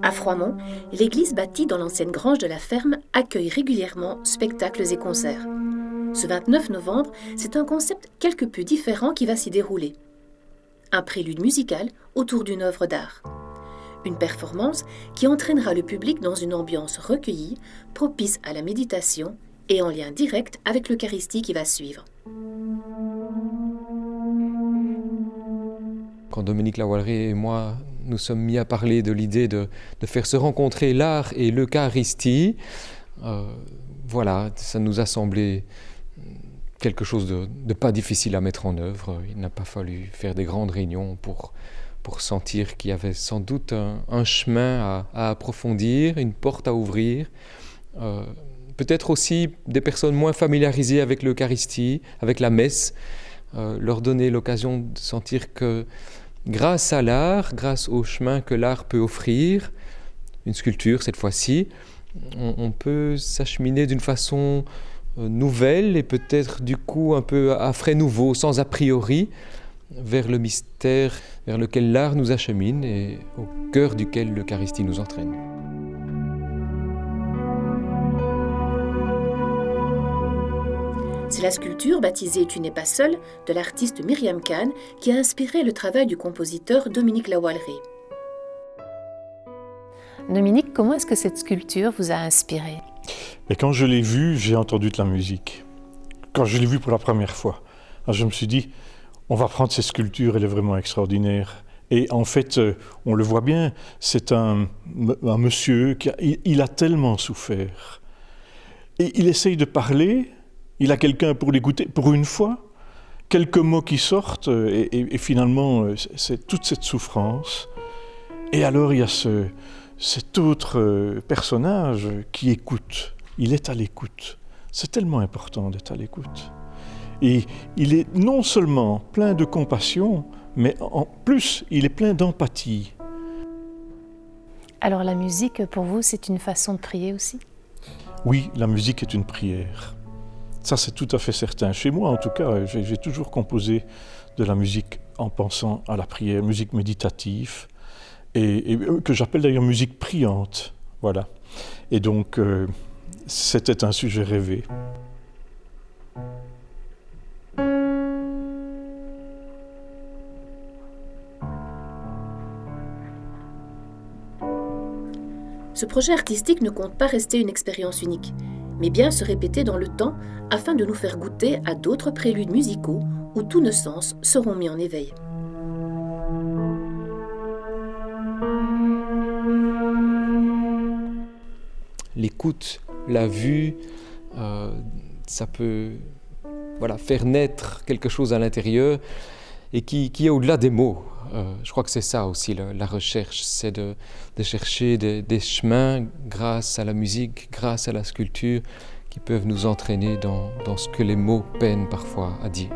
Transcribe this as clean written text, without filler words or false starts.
À Froidmont, l'église bâtie dans l'ancienne grange de la ferme accueille régulièrement spectacles et concerts. Ce 29 novembre, c'est un concept quelque peu différent qui va s'y dérouler. Un prélude musical autour d'une œuvre d'art. Une performance qui entraînera le public dans une ambiance recueillie, propice à la méditation et en lien direct avec l'Eucharistie qui va suivre. Quand Dominique Lawallery et moi nous sommes mis à parler de l'idée de faire se rencontrer l'art et l'Eucharistie, voilà, ça nous a semblé quelque chose de pas difficile à mettre en œuvre. Il n'a pas fallu faire des grandes réunions pour sentir qu'il y avait sans doute un chemin à approfondir, une porte à ouvrir. Peut-être aussi des personnes moins familiarisées avec l'Eucharistie, avec la messe, leur donner l'occasion de sentir que grâce à l'art, grâce au chemin que l'art peut offrir, une sculpture cette fois-ci, on peut s'acheminer d'une façon nouvelle et peut-être du coup un peu à frais nouveaux, sans a priori, vers le mystère vers lequel l'art nous achemine et au cœur duquel l'Eucharistie nous entraîne. C'est la sculpture baptisée « Tu n'es pas seul » de l'artiste Myriam Khan qui a inspiré le travail du compositeur Dominique Lawallery. Dominique, comment est-ce que cette sculpture vous a inspiré? Et quand je l'ai vue, j'ai entendu de la musique. Quand je l'ai vue pour la première fois, je me suis dit, on va prendre cette sculpture, elle est vraiment extraordinaire. Et en fait, on le voit bien, c'est un monsieur il a tellement souffert. Et il essaye de parler, il a quelqu'un pour l'écouter, pour une fois, quelques mots qui sortent, et finalement, c'est toute cette souffrance. Et alors, il y a cet autre personnage qui écoute. Il est à l'écoute. C'est tellement important d'être à l'écoute. Et il est non seulement plein de compassion, mais en plus, il est plein d'empathie. Alors la musique, pour vous, c'est une façon de prier aussi? Oui, la musique est une prière. Ça, c'est tout à fait certain. Chez moi, en tout cas, j'ai toujours composé de la musique en pensant à la prière, musique méditative, et que j'appelle d'ailleurs musique priante. Voilà. Et donc, c'était un sujet rêvé. Ce projet artistique ne compte pas rester une expérience unique, mais bien se répéter dans le temps afin de nous faire goûter à d'autres préludes musicaux où tous nos sens seront mis en éveil. L'écoute, la vue, ça peut faire naître quelque chose à l'intérieur et qui est au-delà des mots. Je crois que c'est ça aussi la recherche, c'est de chercher des chemins grâce à la musique, grâce à la sculpture, qui peuvent nous entraîner dans ce que les mots peinent parfois à dire.